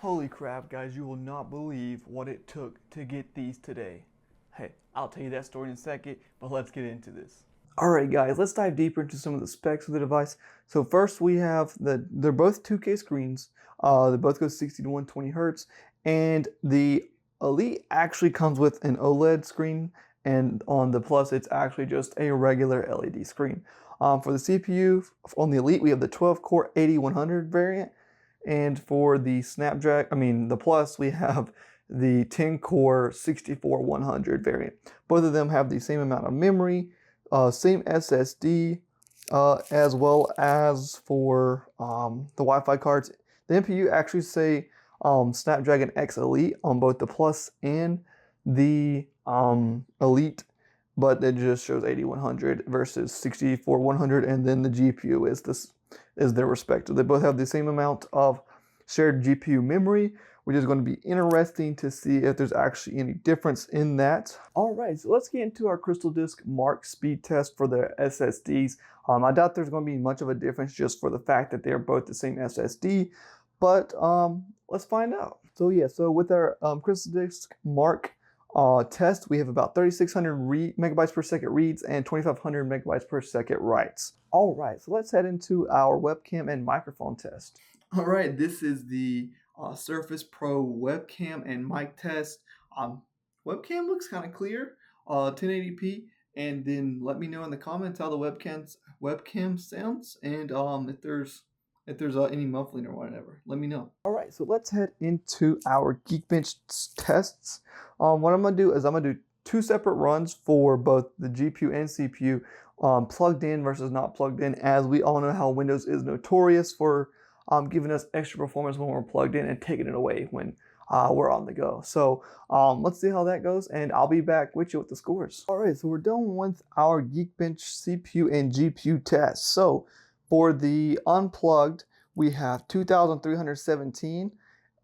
Holy crap, guys, you will not believe what it took to get these today. Hey, I'll tell you that story in a second, but let's get into this. Alright guys, let's dive deeper into some of the specs of the device. So first we have they're both 2K screens. They both go 60 to 120 Hertz, and the Elite actually comes with an OLED screen, and on the Plus it's actually just a regular LED screen. For the CPU, on the Elite we have the 12-core 8100 variant, and for the the Plus, we have the 10-core 64-100 variant. Both of them have the same amount of memory, same SSD, as well as for the Wi-Fi cards. The NPU actually say Snapdragon X Elite on both the Plus and the Elite, but it just shows 8100 versus 64-100, and then the GPU is their respective. They both have the same amount of shared GPU memory, which is going to be interesting to see if there's actually any difference in that. All right, so let's get into our Crystal Disk Mark speed test for the SSDs. I doubt there's going to be much of a difference just for the fact that they're both the same SSD, but let's find out. So yeah, so with our Crystal Disk Mark test, we have about 3,600 megabytes per second reads and 2,500 megabytes per second writes. All right, so let's head into our webcam and microphone test. All right, this is the Surface Pro webcam and mic test. Webcam looks kind of clear, 1080p, and then let me know in the comments how the webcam sounds, and if there's any muffling or whatever, let me know. All right, so let's head into our Geekbench tests. What I'm gonna do is I'm gonna do two separate runs for both the GPU and CPU, plugged in versus not plugged in, as we all know how Windows is notorious for giving us extra performance when we're plugged in and taking it away when we're on the go. So let's see how that goes, and I'll be back with you with the scores. All right, so we're done with our Geekbench CPU and GPU tests. So for the unplugged, we have 2,317,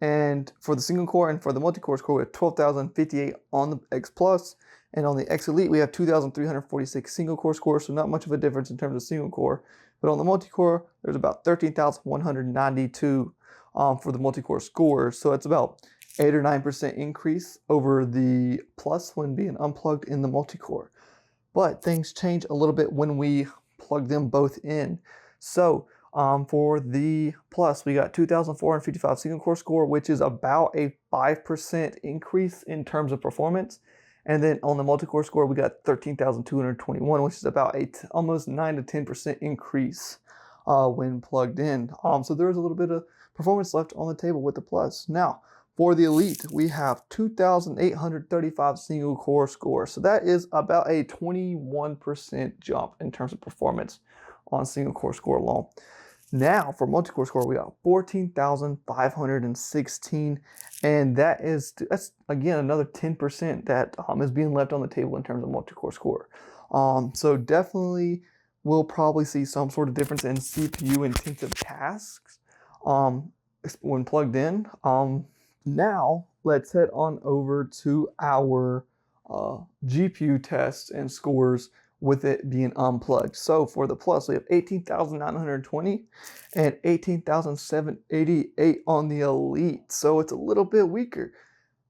and for the single core and for the multi-core score, we have 12,058 on the X Plus, and on the X Elite, we have 2,346 single core score, so not much of a difference in terms of single core. But on the multi-core, there's about 13,192 for the multi-core scores, so it's about 8 or 9% increase over the Plus when being unplugged in the multi-core. But things change a little bit when we plug them both in. So for the Plus, we got 2,455 single core score, which is about a 5% increase in terms of performance. And then on the multi-core score, we got 13,221, which is about almost 9 to 10% increase when plugged in. So there is a little bit of performance left on the table with the Plus. Now, for the Elite, we have 2,835 single core score. So that is about a 21% jump in terms of performance on single core score alone. Now for multi-core score, we got 14,516, and that's again another 10% that is being left on the table in terms of multi-core score. So definitely we'll probably see some sort of difference in CPU intensive tasks when plugged in. Now let's head on over to our GPU tests and scores with it being unplugged. So for the Plus, we have 18,920 and 18,788 on the Elite. So it's a little bit weaker.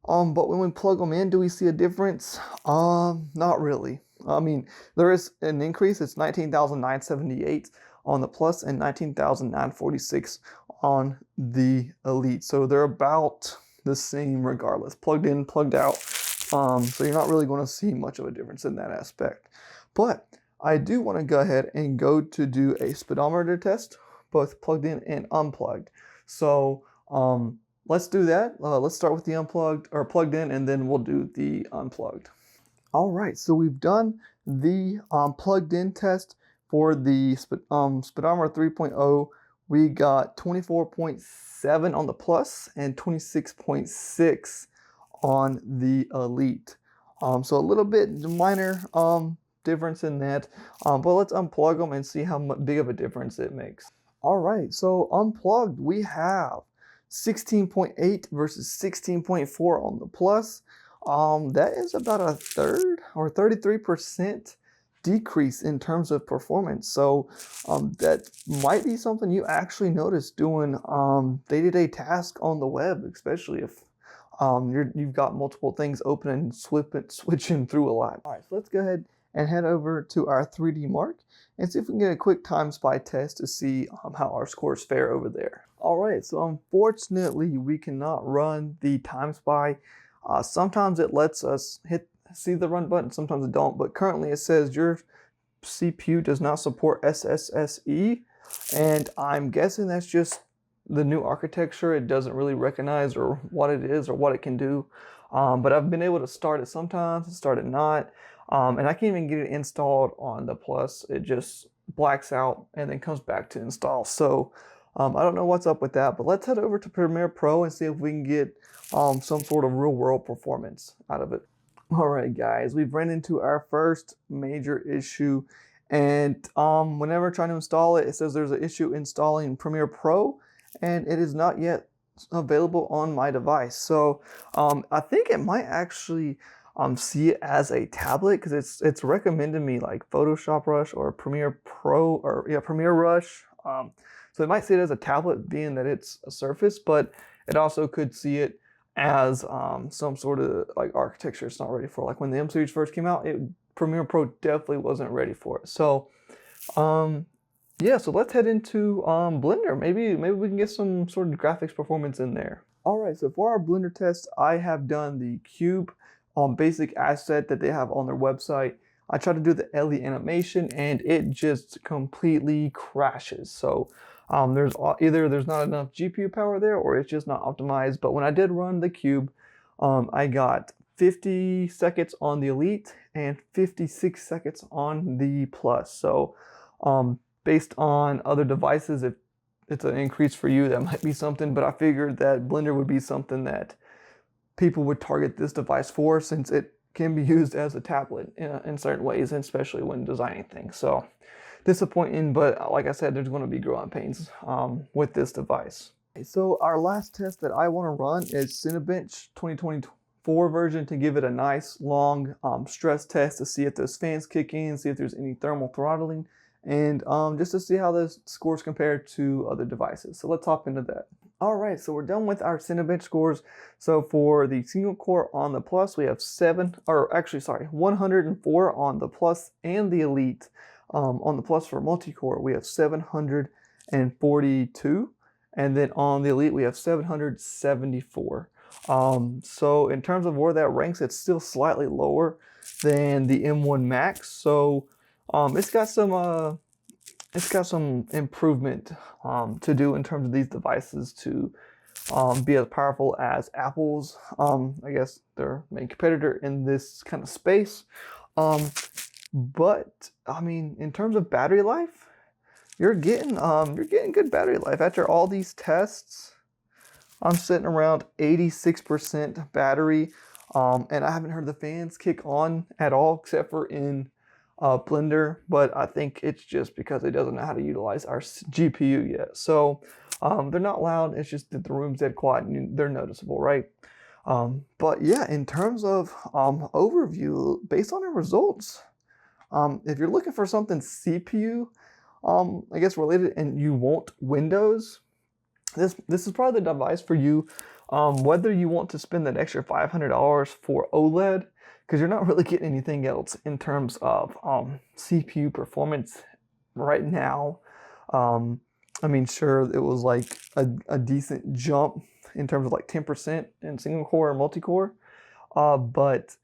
But when we plug them in, do we see a difference? Not really. I mean, there is an increase. It's 19,978 on the Plus and 19,946 on the Elite. So they're about the same regardless. Plugged in, plugged out. So you're not really going to see much of a difference in that aspect. But I do want to go ahead and go to do a speedometer test, both plugged in and unplugged. So let's do that. Let's start with the unplugged or plugged in, and then we'll do the unplugged. All right, so we've done the plugged in test for the speedometer 3.0. We got 24.7 on the Plus and 26.6 on the Elite. So a little bit minor difference in that, but let's unplug them and see how big of a difference it makes. All right, so unplugged, we have 16.8 versus 16.4 on the Plus. That is about a third or 33% decrease in terms of performance. So that might be something you actually notice doing day-to-day tasks on the web, especially if you've got multiple things open and switching through a lot. All right, so let's go ahead and head over to our 3D Mark and see if we can get a quick Timespy test to see how our scores fare over there. All right, so unfortunately we cannot run the Timespy. Sometimes it lets us see the run button, sometimes it don't, but currently it says your CPU does not support SSSE, and I'm guessing that's just the new architecture. It doesn't really recognize or what it is or what it can do. But I've been able to start it sometimes, start it not. And I can't even get it installed on the Plus. It just blacks out and then comes back to install. So I don't know what's up with that, but let's head over to Premiere Pro and see if we can get some sort of real world performance out of it. All right, guys, we've run into our first major issue. And whenever trying to install it, it says there's an issue installing Premiere Pro, and it is not yet available on my device. So I think it might actually see it as a tablet, because it's recommended me like Photoshop Rush or Premiere Pro, or yeah, Premiere Rush. So it might see it as a tablet, being that it's a Surface, but it also could see it as some sort of like architecture it's not ready for. Like when the M series first came out, Premiere Pro definitely wasn't ready for it. So yeah, so let's head into Blender. Maybe we can get some sort of graphics performance in there. All right, so for our Blender test, I have done the cube basic asset that they have on their website. I tried to do the Ellie animation and it just completely crashes. So there's not enough GPU power there, or it's just not optimized. But when I did run the cube, I got 50 seconds on the Elite and 56 seconds on the Plus. So based on other devices, if it's an increase for you, that might be something, but I figured that Blender would be something that people would target this device for, since it can be used as a tablet in certain ways, and especially when designing things. So disappointing, but like I said, there's going to be growing pains with this device. So our last test that I want to run is Cinebench 2024 version, to give it a nice long stress test to see if those fans kick in, see if there's any thermal throttling, and just to see how the scores compare to other devices. So let's hop into that. All right, so we're done with our Cinebench scores. So for the single core on the Plus, we have 104 on the Plus and the Elite. On the Plus for multi-core, we have 742, and then on the Elite, we have 774. So in terms of where that ranks, it's still slightly lower than the M1 Max. So it's got some improvement to do in terms of these devices to be as powerful as Apple's, I guess their main competitor in this kind of space. But I mean, in terms of battery life, you're getting good battery life. After all these tests, I'm sitting around 86% battery, and I haven't heard the fans kick on at all, except for in Blender, but I think it's just because it doesn't know how to utilize our GPU yet. So they're not loud, it's just that the room's dead quiet and they're noticeable, right? But yeah, in terms of overview, based on our results, if you're looking for something CPU, I guess related, and you want Windows, this is probably the device for you. Whether you want to spend that extra $500 for OLED, because you're not really getting anything else in terms of CPU performance right now. I mean, sure, it was like a decent jump in terms of like 10% in single core and multi-core, but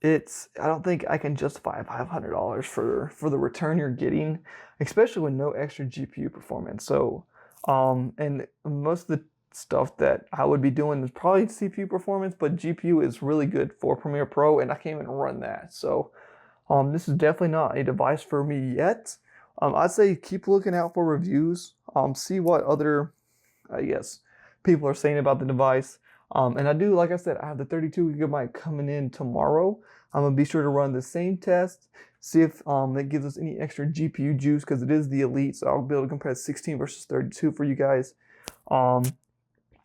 I don't think I can justify $500 for the return you're getting, especially with no extra GPU performance. So, and most of the stuff that I would be doing is probably CPU performance, but GPU is really good for Premiere Pro, and I can't even run that. So this is definitely not a device for me yet. I'd say keep looking out for reviews, see what other, I guess, people are saying about the device. And I do, like I said, I have the 32 gigabyte coming in tomorrow. I'm gonna be sure to run the same test, see if that gives us any extra GPU juice, because it is the Elite, so I'll be able to compare 16 versus 32 for you guys.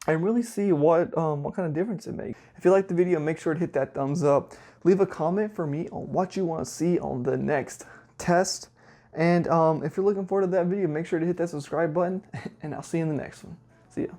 And really see what kind of difference it makes. If you liked the video, make sure to hit that thumbs up. Leave a comment for me on what you want to see on the next test. And if you're looking forward to that video, make sure to hit that subscribe button, and I'll see you in the next one. See ya.